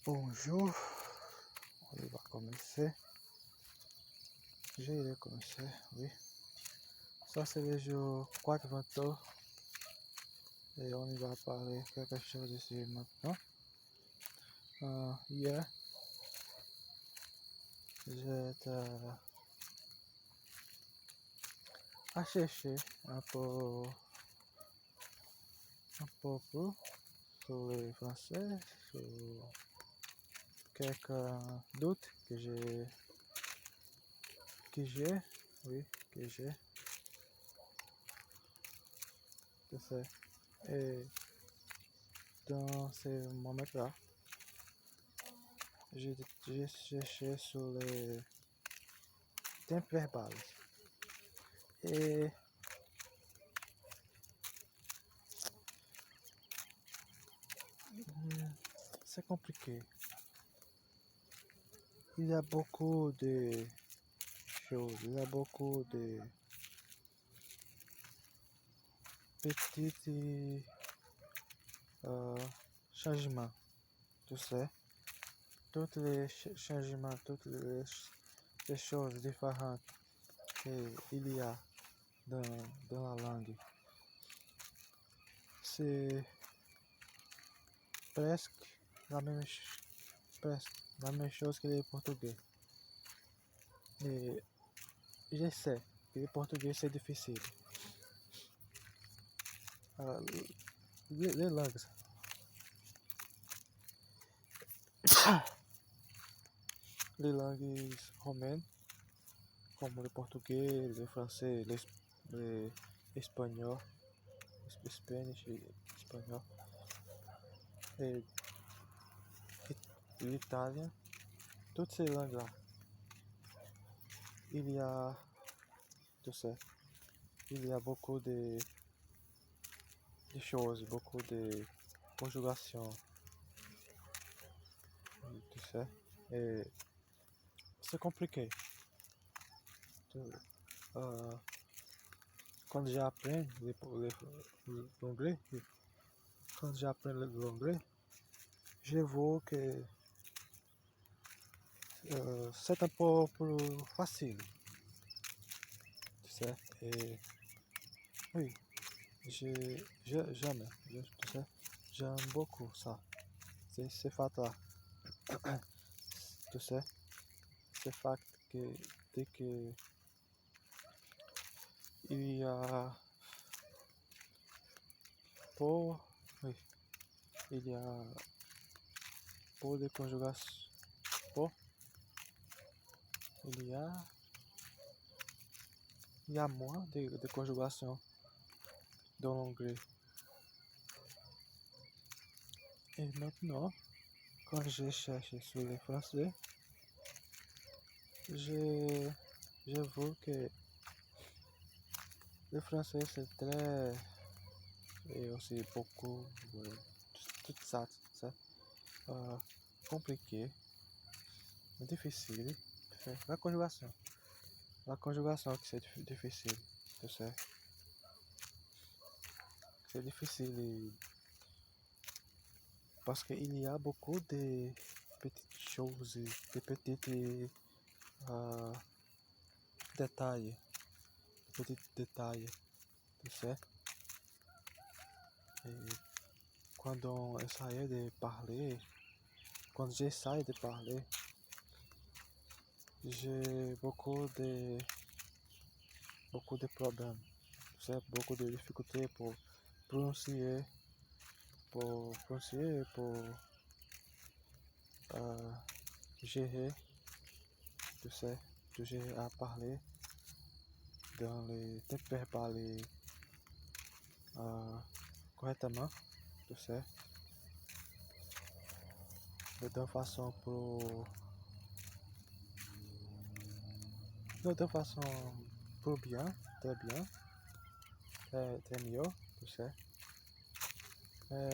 Bonjour, on va commencer. J'ai commencé, oui. Ça c'est le jour 4 20 et on y va parler quelque chose ici maintenant. Hier, j'étais à chercher un peu sur le français, sur quelques doutes oui, que j'ai, tu sais. Et dans ce moment-là, j'ai cherché sur les tempos verbales. Et c'est compliqué. Il y a beaucoup de choses, il y a beaucoup de petits changements, tu sais. Tous les changements, toutes les choses différentes qu'il y a dans la langue. C'est presque la même, presque la même chose que le portugais. Et je sais que le portugais c'est difficile. Les langues. Les langues romaines, comme le portugais, le français, l'espagnol, Spanish et espagnol, et l'italien, toutes ces langues-là, il y a, tu sais, il y a beaucoup de choses, beaucoup de conjugations, tu sais, et c'est compliqué. Euh, Quand j'apprends l'anglais, je vois que c'est un peu plus facile, tu sais. Et oui, tu sais, j'aime beaucoup ça. C'est fait-là, tu sais, c'est fait que dès que il y a pour, oui, il y a pour de conjugação, pour, il y a moins de conjugação dans l'anglais. Et maintenant, quand je cherche sur le français, je vois que le français c'est très et aussi beaucoup tout ça, compliqué, difficile. C'est la conjugação que c'est difficile, tu sais. C'est difficile parce qu'il y a beaucoup de petites choses, de petits détails, tu sais. Et quand j'essaie de parler, j'ai beaucoup de problèmes, tu sais, beaucoup de difficultés pour prononcer, pour gérer, tu sais, de gérer à parler dans les temps verbales correctement, tu sais, de façon pour bien, très bien, très mieux, tu sais. Et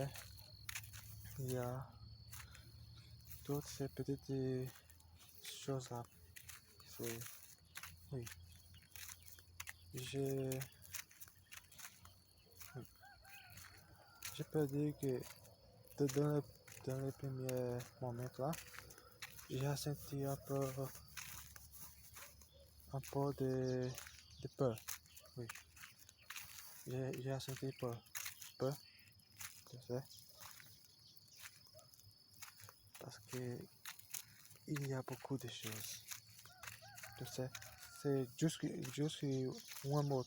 il y a toutes ces petites choses-là. C'est, oui, je, je peux dire que dans dans les premiers moments là, j'ai senti un peu de peur. Oui, j'ai senti peur, tu sais, parce que il y a beaucoup de choses, tu sais. C'est juste un mot.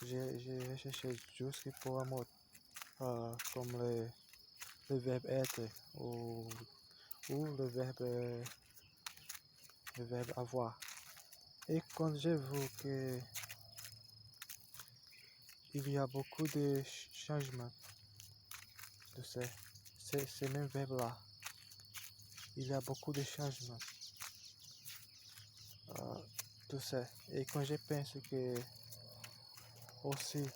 J'ai cherché juste pour un mot, comme le verbe être ou le verbe avoir. Et quand j'ai vu que il y a beaucoup de changements, tu sais, ces mêmes verbes-là, il y a beaucoup de changements, euh, tu sais. Et quand je pense que aussi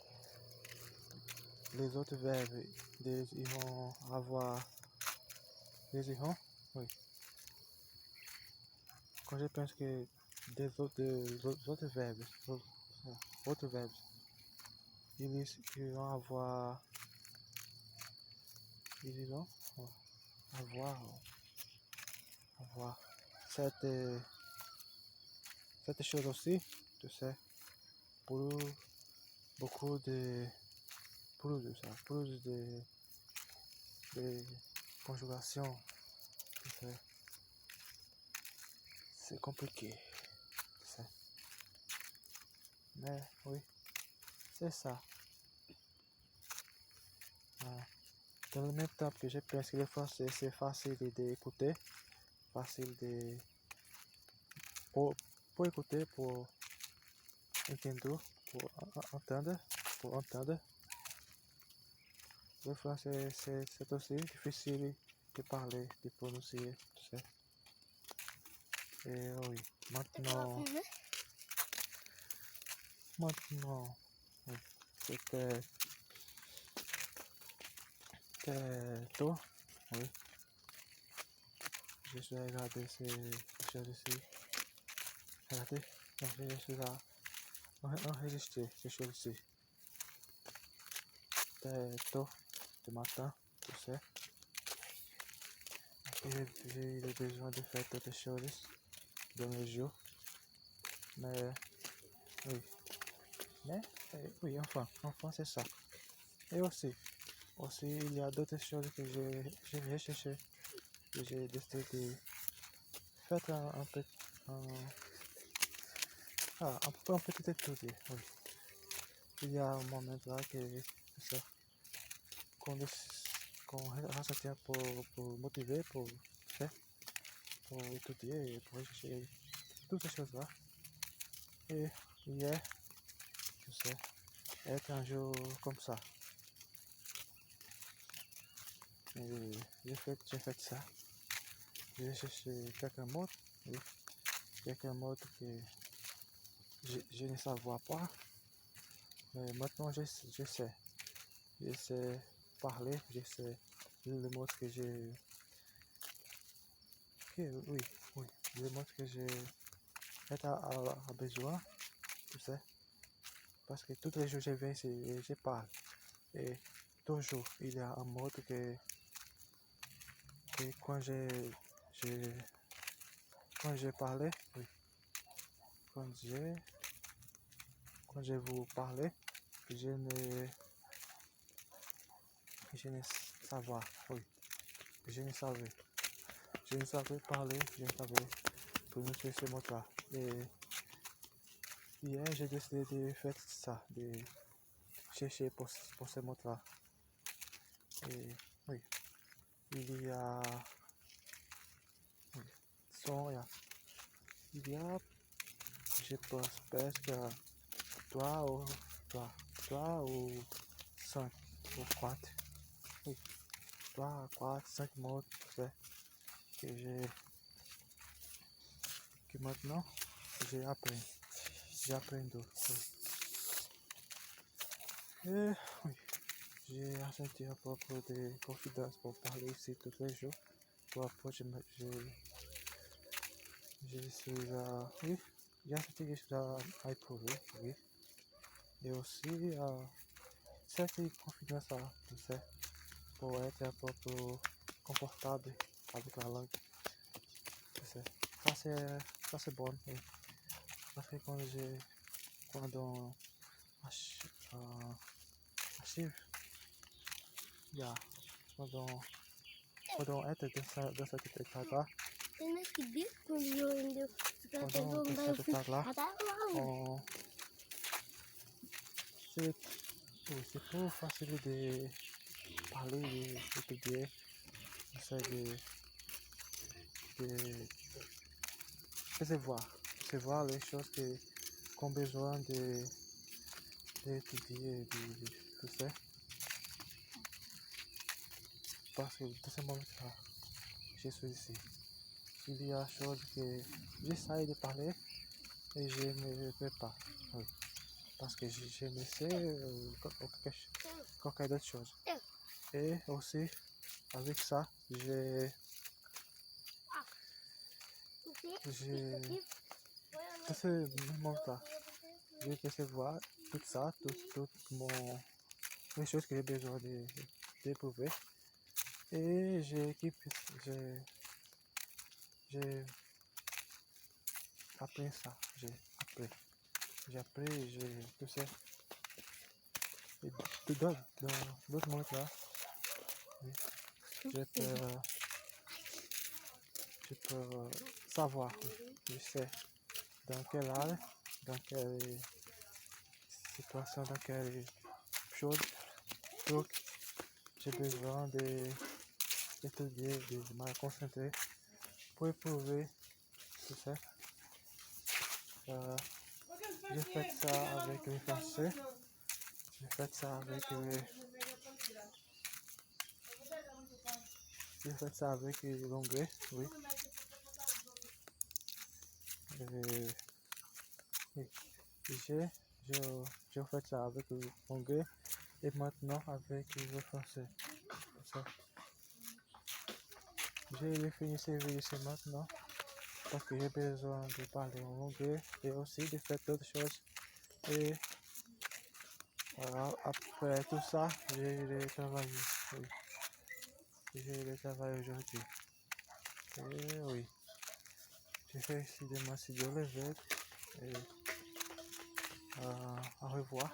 les autres verbes, ils iront avoir, ils iront, oui. Quand je pense que autres verbes, autres verbes, ils iront avoir, ils iront avoir, avoir cette, cette chose aussi, tu sais, pour beaucoup de, plus de conjugation, tu sais, c'est compliqué, tu sais. Mais oui, c'est ça. Dans le même temps que je pense que le français c'est facile d'écouter, facile de pour écouter, pour entender, entendre, pour entendre. Le français c'est aussi difficile de parler, de prononcer, tu sais. Et oui, maintenant, oui, c'était tout, oui. Je suis regardé ces choses ici. Regardez, donc je suis là, enregistrer ces choses ici. C'était tout du matin, tu sais. Et j'ai eu besoin de faire d'autres choses dans le jour. Mais oui, mais oui, enfin c'est ça. Et aussi, il y a d'autres choses que j'ai recherché, que j'ai décidé de faire un petit étude, oui. Il y a un moment là que c'est ça, qu'on ressentit pour motiver, pour faire, pour étudier et pour rechercher toutes ces choses-là. Et hier, je sais, est un jour comme ça. Et j'ai fait ça. J'ai cherché quelques mots, oui, quelques mots que je ne savais pas. Mais maintenant, je sais. Je sais parler, je sais le mot que j'ai. Oui, oui, le mot que j'ai besoin, tu sais. Parce que tous les jours, je viens ici et je parle. Et toujours, il y a un mot que j'ai, quand j'ai parlé, oui, quand quand je vous parlais, je ne, je ne savais, oui, je ne savais, je ne savais parler, je ne savais prononcer ce mot-là. Et hier, j'ai décidé de faire ça, de chercher pour ce mot-là. Et oui, il y a, oui, il y a, je pense presque trois, trois ou cinq ou quatre, oui, trois, quatre, cinq mots, c'est que que maintenant j'ai appris d'autres. Oui. Et oui, j'ai senti un peu de confidence pour parler ici tous les jours. Pour après, je suis là, oui, j'ai senti que je suis là à éprouver, oui. Et aussi, cette confidence-là, tu sais, pour être un peu confortable avec la langue. Tu sais. Ça c'est bon. Oui. Parce que quand on archive, yeah, quand on est dans cet état-là, pendant cet état-là, c'est trop facile de parler, d'étudier, de percevoir les choses qu'on a besoin d'étudier, tu sais. Parce que dans ce moment-là, je suis ici. Il y a des choses que j'essaie de parler et je ne peux pas. Oui. Parce que je ne sais quelque d'autre chose. Et aussi, avec ça, dans ce moment-là, je vais percevoir tout ça, les choses que j'ai besoin d'éprouver. Et j'ai appris ça. J'ai appris, tu sais. Et dans d'autres moments là, oui, je peux savoir, je sais dans quelle âge, dans quelle situation, dans quelle chose, donc j'ai besoin d'étudier, de me concentrer pour éprouver, tu sais. J'ai fait ça avec le français, j'ai fait ça avec l'anglais, oui. J'ai fait ça avec l'anglais et maintenant avec le français. Ça. J'ai fini ce vidéo maintenant parce que j'ai besoin de parler en anglais et aussi de faire d'autres choses. Et voilà, après tout ça, j'ai travaillé. Oui. J'ai travaillé aujourd'hui. Et oui, j'ai fait ici demain si Dieu le veut. Et au revoir.